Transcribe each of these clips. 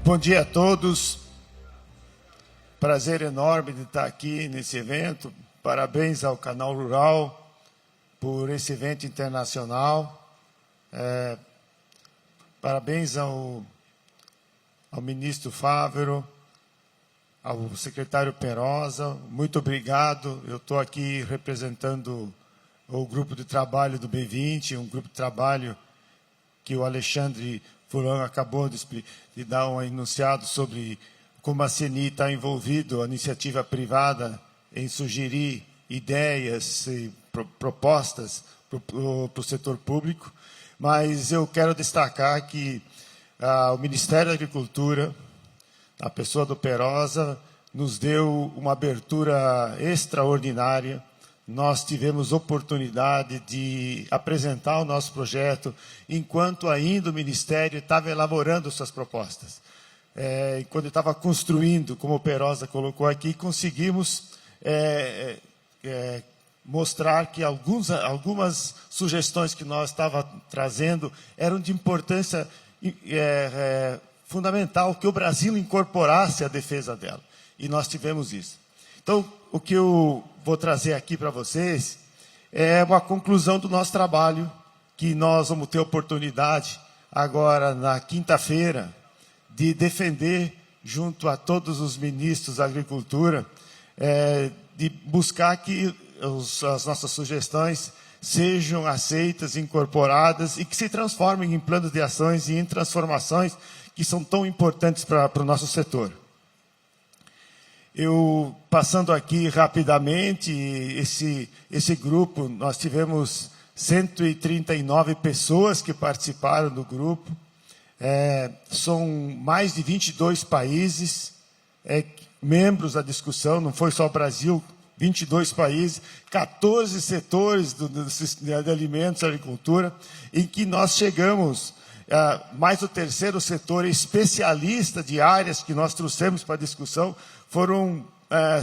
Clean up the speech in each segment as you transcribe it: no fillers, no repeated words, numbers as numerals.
Bom dia a todos. Prazer enorme de estar aqui nesse evento. Parabéns ao Canal Rural por esse evento internacional. Parabéns ao ministro Fávero, ao secretário Perosa. Muito obrigado. Eu estou aqui representando o grupo de trabalho do B20, um grupo de trabalho que o Alexandre Furlan acabou de dar um enunciado sobre como a CNI está envolvido, a iniciativa privada, em sugerir ideias e propostas para o setor público. Mas eu quero destacar que o Ministério da Agricultura, a pessoa do Perosa, nos deu uma abertura extraordinária. Nós tivemos oportunidade de apresentar o nosso projeto, enquanto ainda o Ministério estava elaborando suas propostas. Enquanto estava construindo, como o Perosa colocou aqui, conseguimos mostrar que algumas sugestões que nós estávamos trazendo eram de importância fundamental, que o Brasil incorporasse a defesa dela. E nós tivemos isso. Então, o que eu vou trazer aqui para vocês é uma conclusão do nosso trabalho, que nós vamos ter oportunidade agora, na quinta-feira, de defender, junto a todos os ministros da Agricultura, de buscar que as nossas sugestões sejam aceitas, incorporadas e que se transformem em planos de ações e em transformações que são tão importantes para o nosso setor. Eu, passando aqui rapidamente, esse grupo, nós tivemos 139 pessoas que participaram do grupo, são mais de 22 países membros da discussão, não foi só o Brasil, 22 países, 14 setores de alimentos e agricultura, em que nós chegamos, mais o terceiro setor especialista de áreas que nós trouxemos para a discussão. Foram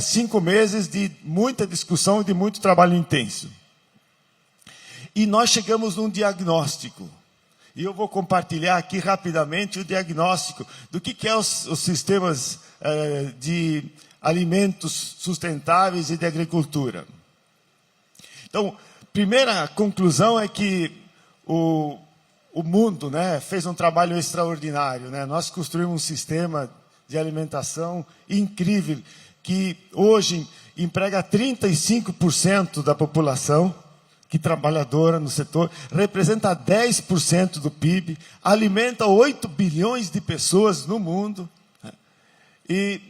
5 meses de muita discussão e de muito trabalho intenso. E nós chegamos num diagnóstico. E eu vou compartilhar aqui rapidamente o diagnóstico do que é os sistemas de alimentos sustentáveis e de agricultura. Então, primeira conclusão é que o mundo, fez um trabalho extraordinário. Nós construímos um sistema de alimentação incrível, que hoje emprega 35% da população, que trabalhadora no setor, representa 10% do PIB, alimenta 8 bilhões de pessoas no mundo, e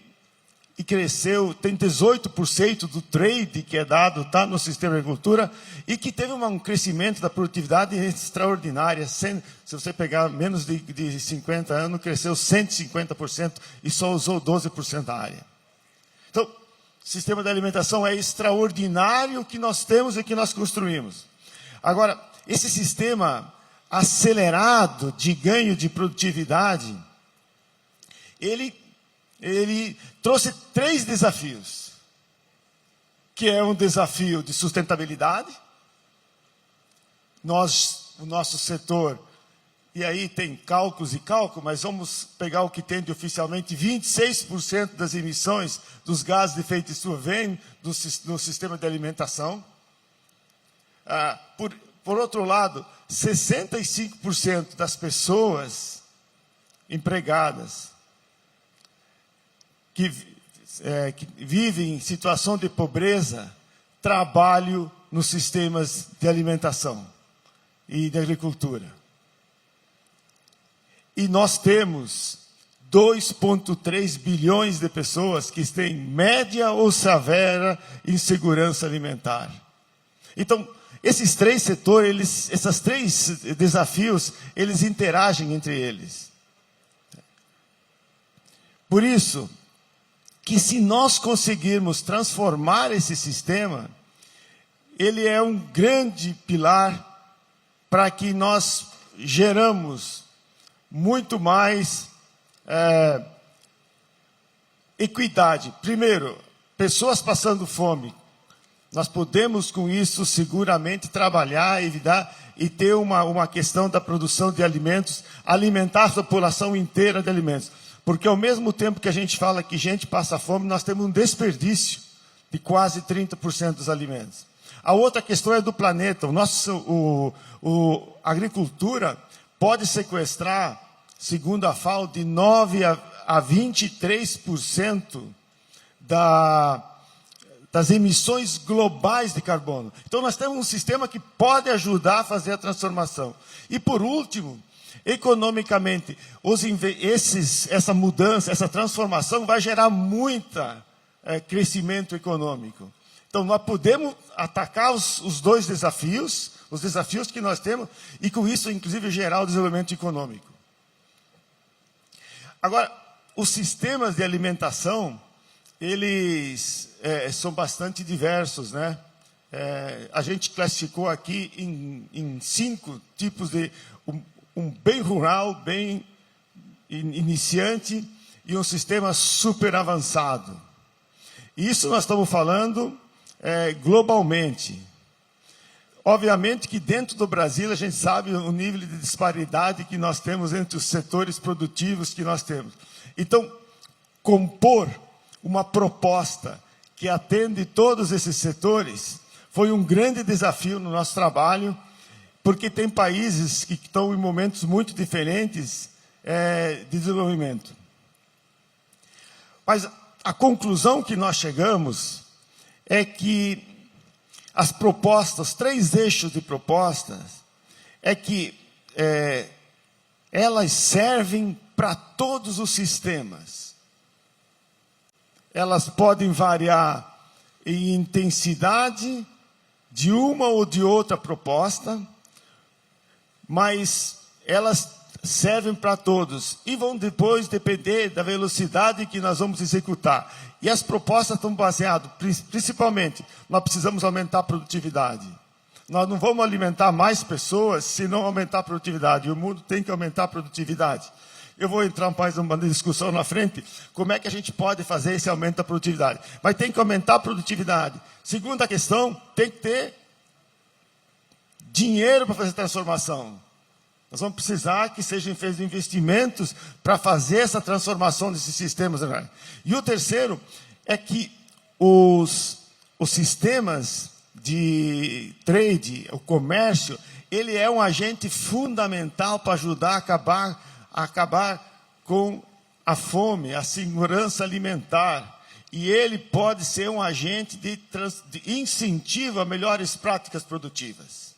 cresceu, tem 18% do trade que é dado, está no sistema de agricultura, e que teve um crescimento da produtividade extraordinária. Se você pegar menos de 50 anos, cresceu 150% e só usou 12% da área. Então, o sistema de alimentação é extraordinário que nós temos e que nós construímos. Agora, esse sistema acelerado de ganho de produtividade, ele trouxe 3 desafios, que é um desafio de sustentabilidade. O nosso setor, e aí tem cálculos e cálculos, mas vamos pegar o que tem de oficialmente, 26% das emissões dos gases de efeito estufa vem no sistema de alimentação. Por outro lado, 65% das pessoas empregadas que vivem em situação de pobreza, trabalham nos sistemas de alimentação e de agricultura. E nós temos 2,3 bilhões de pessoas que têm média ou severa insegurança alimentar. Então, esses 3 setores, esses 3 desafios, eles interagem entre eles. Por isso, que se nós conseguirmos transformar esse sistema, ele é um grande pilar para que nós geramos muito mais equidade. Primeiro, pessoas passando fome. Nós podemos, com isso, seguramente trabalhar, evitar e ter uma questão da produção de alimentos, alimentar a população inteira de alimentos. Porque ao mesmo tempo que a gente fala que gente passa fome, nós temos um desperdício de quase 30% dos alimentos. A outra questão é do planeta. A agricultura pode sequestrar, segundo a FAO, de 9 a 23% das emissões globais de carbono. Então, nós temos um sistema que pode ajudar a fazer a transformação. E, por último, economicamente, essa mudança, essa transformação vai gerar muito crescimento econômico. Então, nós podemos atacar os dois desafios, os desafios que nós temos, e com isso, inclusive, gerar o desenvolvimento econômico. Agora, os sistemas de alimentação, eles são bastante diversos, né? A gente classificou aqui em 5 tipos de... Um bem rural, bem iniciante, e um sistema super avançado. Isso nós estamos falando globalmente. Obviamente que dentro do Brasil a gente sabe o nível de disparidade que nós temos entre os setores produtivos que nós temos. Então, compor uma proposta que atende todos esses setores foi um grande desafio no nosso trabalho, porque tem países que estão em momentos muito diferentes de desenvolvimento. Mas a conclusão que nós chegamos é que as propostas, 3 eixos de propostas, é que elas servem para todos os sistemas. Elas podem variar em intensidade de uma ou de outra proposta, mas elas servem para todos e vão depois depender da velocidade que nós vamos executar. E as propostas estão baseadas, principalmente, nós precisamos aumentar a produtividade. Nós não vamos alimentar mais pessoas se não aumentar a produtividade. O mundo tem que aumentar a produtividade. Eu vou entrar mais numa discussão na frente, como é que a gente pode fazer esse aumento da produtividade. Mas tem que aumentar a produtividade. Segunda questão, tem que ter dinheiro para fazer transformação. Nós vamos precisar que sejam feitos investimentos para fazer essa transformação desses sistemas. E o terceiro é que os sistemas de trade, o comércio, ele é um agente fundamental para ajudar a acabar com a fome, a segurança alimentar. E ele pode ser um agente de incentivo a melhores práticas produtivas.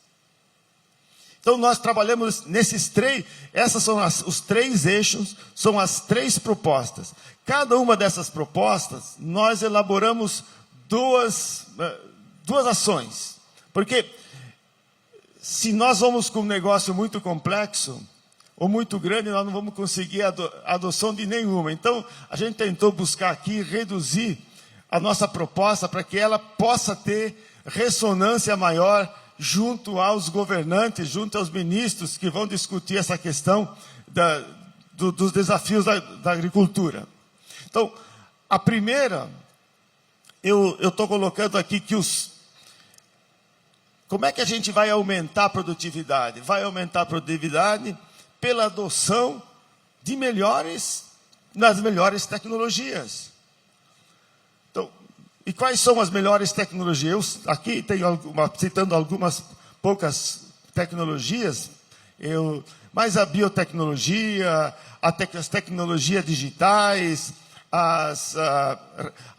Então, nós trabalhamos nesses 3, essas são os 3 eixos, são as 3 propostas. Cada uma dessas propostas, nós elaboramos duas ações. Porque se nós vamos com um negócio muito complexo, ou muito grande, nós não vamos conseguir a adoção de nenhuma. Então, a gente tentou buscar aqui reduzir a nossa proposta para que ela possa ter ressonância maior junto aos governantes, junto aos ministros que vão discutir essa questão dos desafios da agricultura. Então, a primeira, eu estou colocando aqui que como é que a gente vai aumentar a produtividade? Vai aumentar a produtividade pela adoção das melhores tecnologias. Então, e quais são as melhores tecnologias? Aqui tenho citando algumas poucas tecnologias, mas a biotecnologia, as tecnologias digitais,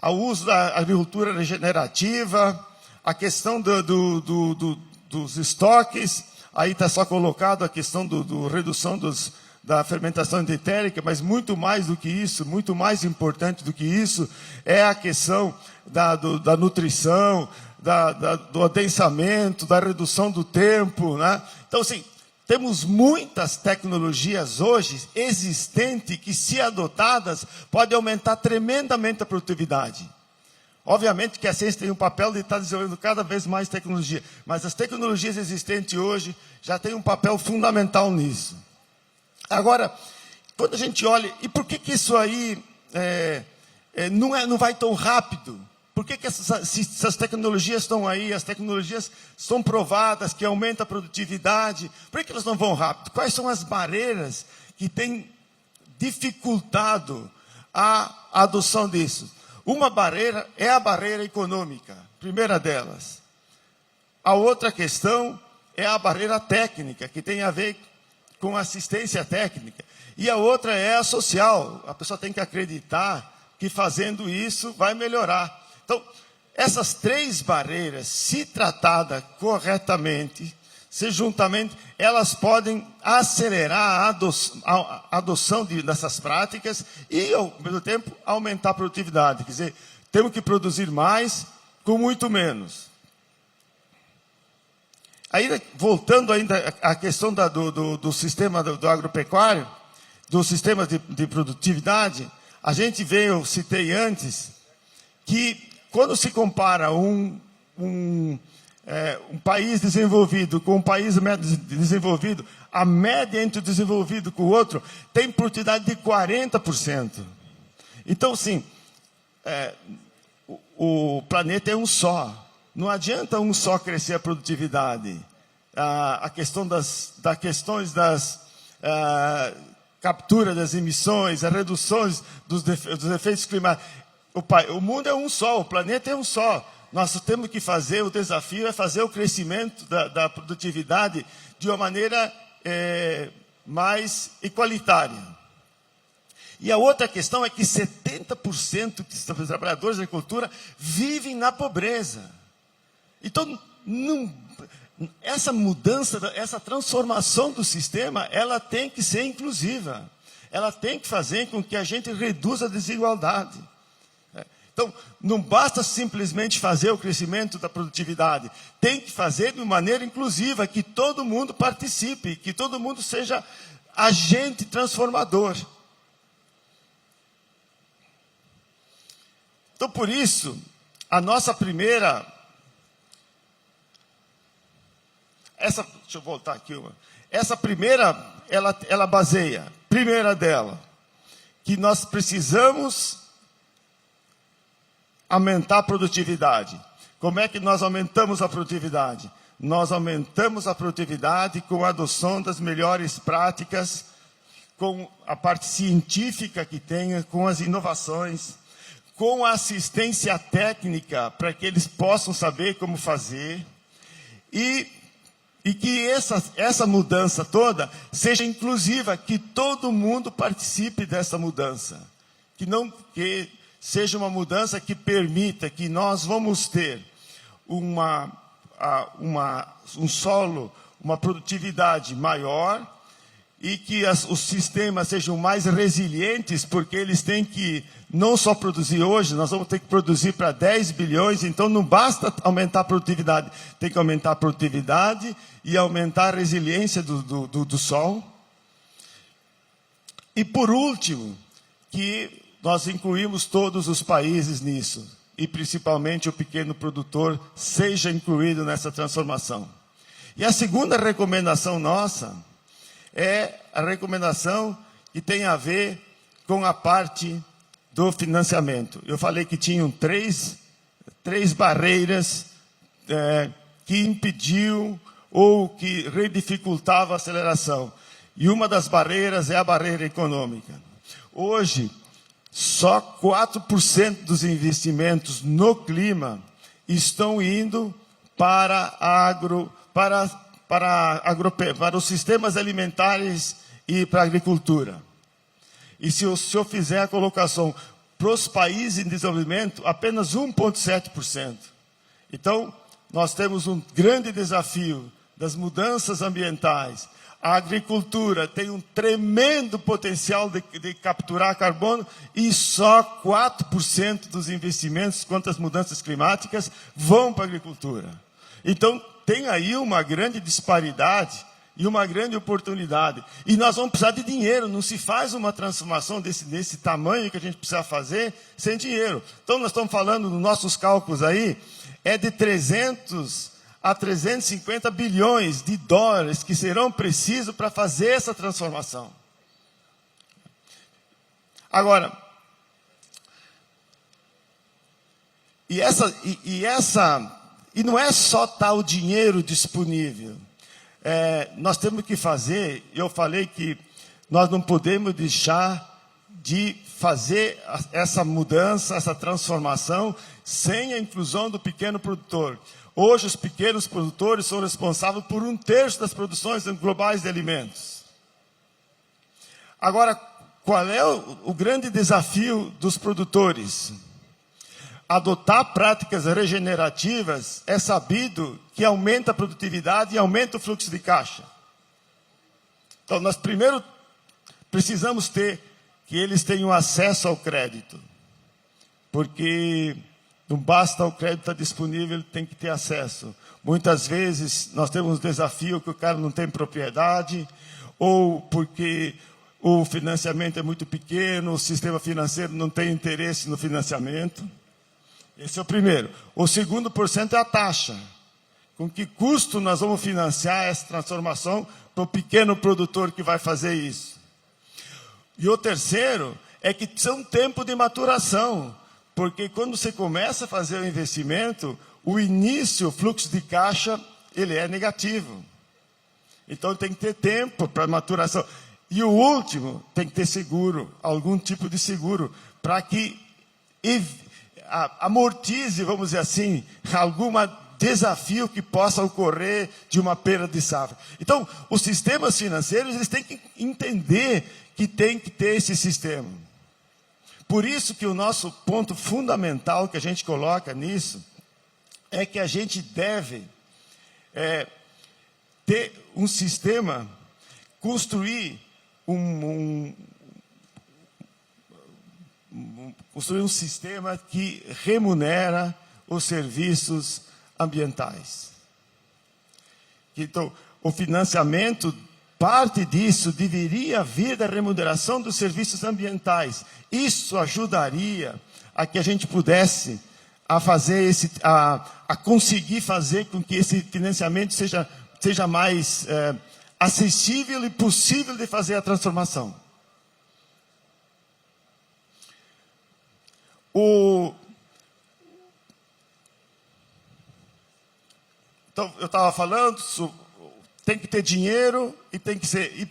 o uso da agricultura regenerativa, a questão dos estoques, aí está só colocado a questão da redução da fermentação endotérica, mas muito mais do que isso, muito mais importante do que isso, é a questão da nutrição, do adensamento, da redução do tempo, né? Então, assim, temos muitas tecnologias hoje existentes que, se adotadas, podem aumentar tremendamente a produtividade. Obviamente que a ciência tem um papel de estar desenvolvendo cada vez mais tecnologia, mas as tecnologias existentes hoje já têm um papel fundamental nisso. Agora, quando a gente olha, e por que isso aí não vai tão rápido? Por que essas tecnologias estão aí, as tecnologias são provadas, que aumentam a produtividade, por que elas não vão rápido? Quais são as barreiras que têm dificultado a adoção disso. Uma barreira é a barreira econômica, primeira delas. A outra questão é a barreira técnica, que tem a ver com assistência técnica. E a outra é a social. A pessoa tem que acreditar que fazendo isso vai melhorar. Então, essas três barreiras, se tratadas corretamente, se juntamente, elas podem acelerar a adoção dessas práticas e, ao mesmo tempo, aumentar a produtividade. Quer dizer, temos que produzir mais com muito menos. Aí, voltando ainda à questão do sistema do agropecuário, do sistema de produtividade, a gente vê, eu citei antes, que quando se compara um país desenvolvido com um país desenvolvido, a média entre o desenvolvido com o outro tem produtividade de 40%. Então, sim, o planeta é um só. Não adianta um só crescer a produtividade. A questão das captura das emissões, as reduções dos efeitos climáticos. O mundo é um só, o planeta é um só. Nós temos que fazer, o desafio é fazer o crescimento da produtividade de uma maneira mais igualitária. E a outra questão é que 70% dos trabalhadores da agricultura vivem na pobreza. Então, essa mudança, essa transformação do sistema, ela tem que ser inclusiva. Ela tem que fazer com que a gente reduza a desigualdade. Então, não basta simplesmente fazer o crescimento da produtividade. Tem que fazer de maneira inclusiva, que todo mundo participe, que todo mundo seja agente transformador. Então, por isso, a nossa primeira... deixa eu voltar aqui. Essa primeira, ela baseia, primeira dela, que nós precisamos aumentar a produtividade. Como é que nós aumentamos a produtividade? Nós aumentamos a produtividade com a adoção das melhores práticas, com a parte científica que tenha, com as inovações, com a assistência técnica, para que eles possam saber como fazer, e que essa mudança toda seja inclusiva, que todo mundo participe dessa mudança. Que seja uma mudança que permita que nós vamos ter um solo, uma produtividade maior, e que os sistemas sejam mais resilientes, porque eles têm que não só produzir hoje, nós vamos ter que produzir para 10 bilhões, então não basta aumentar a produtividade, tem que aumentar a produtividade e aumentar a resiliência do sol. E por último, que nós incluímos todos os países nisso, e principalmente o pequeno produtor seja incluído nessa transformação. E a segunda recomendação nossa é a recomendação que tem a ver com a parte do financiamento. Eu falei que tinham três barreiras que impediam ou que redificultavam a aceleração. E uma das barreiras é a barreira econômica. Hoje, só 4% dos investimentos no clima estão indo para os sistemas alimentares e para a agricultura. E se eu fizer a colocação para os países em desenvolvimento, apenas 1,7%. Então, nós temos um grande desafio das mudanças ambientais. A agricultura tem um tremendo potencial de capturar carbono e só 4% dos investimentos contra as mudanças climáticas vão para a agricultura. Então, tem aí uma grande disparidade e uma grande oportunidade. E nós vamos precisar de dinheiro, não se faz uma transformação desse tamanho que a gente precisa fazer sem dinheiro. Então, nós estamos falando, nos nossos cálculos aí, de 300 a 350 bilhões de dólares que serão precisos para fazer essa transformação. Agora, e não é só tal dinheiro disponível. Nós temos que fazer, eu falei que nós não podemos deixar de fazer essa mudança, essa transformação, sem a inclusão do pequeno produtor. Hoje, os pequenos produtores são responsáveis por 1/3 das produções globais de alimentos. Agora, qual é o grande desafio dos produtores? Adotar práticas regenerativas é sabido que aumenta a produtividade e aumenta o fluxo de caixa. Então, nós primeiro precisamos ter que eles tenham acesso ao crédito, porque não basta o crédito estar disponível, ele tem que ter acesso. Muitas vezes nós temos um desafio que o cara não tem propriedade, ou porque o financiamento é muito pequeno, o sistema financeiro não tem interesse no financiamento. Esse é o primeiro. O segundo porcento é a taxa. Com que custo nós vamos financiar essa transformação para o pequeno produtor que vai fazer isso? E o terceiro é que precisa um tempo de maturação, porque quando você começa a fazer o investimento, o início, o fluxo de caixa, ele é negativo. Então tem que ter tempo para maturação. E o último, tem que ter seguro, algum tipo de seguro, para que amortize, vamos dizer assim, algum desafio que possa ocorrer de uma perda de safra. Então, os sistemas financeiros, eles têm que entender que tem que ter esse sistema. Por isso que o nosso ponto fundamental que a gente coloca nisso é que a gente deve ter um sistema, construir construir um sistema que remunera os serviços ambientais. Então, o financiamento, parte disso deveria vir da remuneração dos serviços ambientais. Isso ajudaria a que a gente pudesse a conseguir fazer com que esse financiamento seja mais acessível e possível de fazer a transformação. Então, eu estava falando, tem que ter dinheiro e tem que ser... E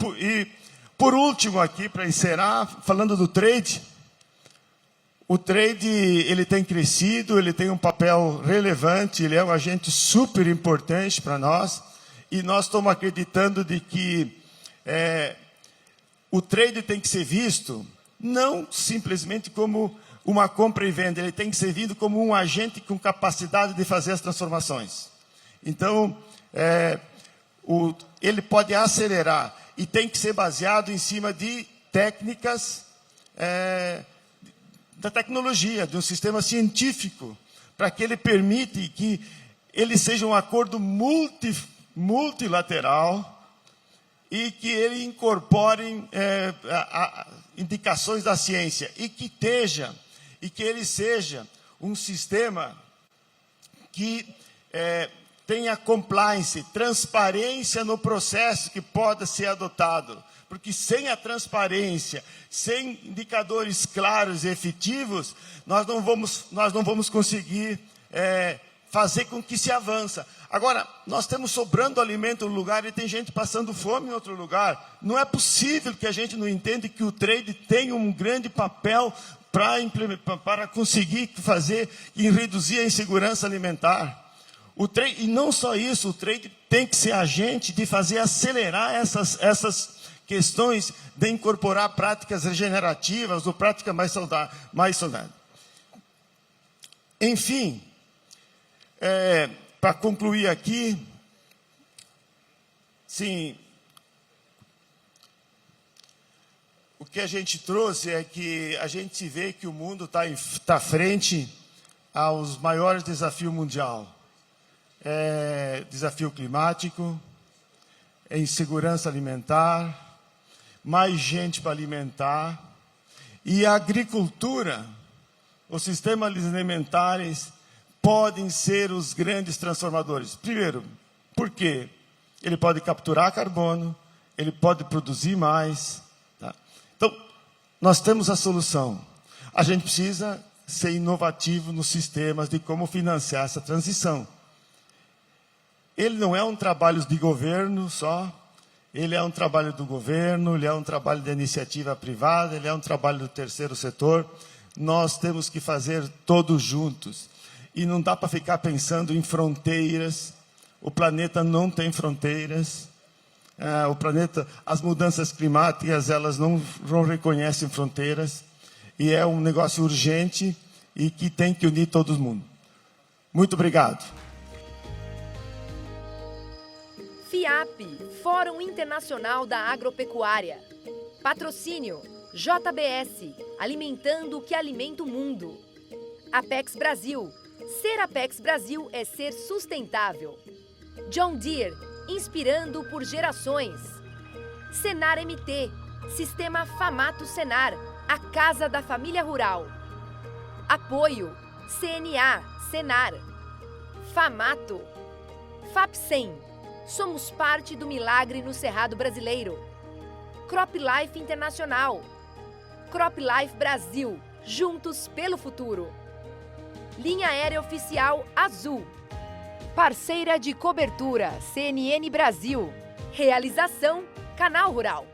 por último aqui, para encerrar, falando do trade, o trade ele tem crescido, ele tem um papel relevante, ele é um agente super importante para nós, e nós estamos acreditando de que o trade tem que ser visto não simplesmente como uma compra e venda, ele tem que ser visto como um agente com capacidade de fazer as transformações. Então, ele pode acelerar e tem que ser baseado em cima de técnicas da tecnologia, de um sistema científico, para que ele permita que ele seja um acordo multilateral e que ele incorpore indicações da ciência e que ele seja um sistema que tenha compliance, transparência no processo que pode ser adotado. Porque sem a transparência, sem indicadores claros e efetivos, nós não vamos conseguir fazer com que se avança. Agora, nós temos sobrando alimento no lugar e tem gente passando fome em outro lugar. Não é possível que a gente não entenda que o trade tem um grande papel para conseguir fazer e reduzir a insegurança alimentar. E não só isso, o trade tem que ser agente de fazer acelerar essas questões de incorporar práticas regenerativas ou práticas mais saudáveis. Enfim, para concluir aqui, sim, o que a gente trouxe é que a gente vê que o mundo está frente aos maiores desafios mundiais. Desafio climático, insegurança alimentar, mais gente para alimentar, e a agricultura, os sistemas alimentares podem ser os grandes transformadores. Primeiro, por quê? Ele pode capturar carbono, ele pode produzir mais. Tá? Então, nós temos a solução. A gente precisa ser inovativo nos sistemas de como financiar essa transição. Ele não é um trabalho de governo só, ele é um trabalho do governo, ele é um trabalho da iniciativa privada, ele é um trabalho do terceiro setor. Nós temos que fazer todos juntos. E não dá para ficar pensando em fronteiras. O planeta não tem fronteiras. O planeta, as mudanças climáticas, elas não reconhecem fronteiras. E é um negócio urgente e que tem que unir todo mundo. Muito obrigado. FIAP, Fórum Internacional da Agropecuária. Patrocínio, JBS, alimentando o que alimenta o mundo. Apex Brasil, ser Apex Brasil é ser sustentável. John Deere, inspirando por gerações. Senar MT, Sistema Famato Senar, a casa da família rural. Apoio, CNA, Senar. Famato. FAPSEM, somos parte do milagre no Cerrado brasileiro. CropLife Internacional. CropLife Brasil, juntos pelo futuro. Linha Aérea Oficial Azul. Parceira de cobertura, CNN Brasil. Realização, Canal Rural.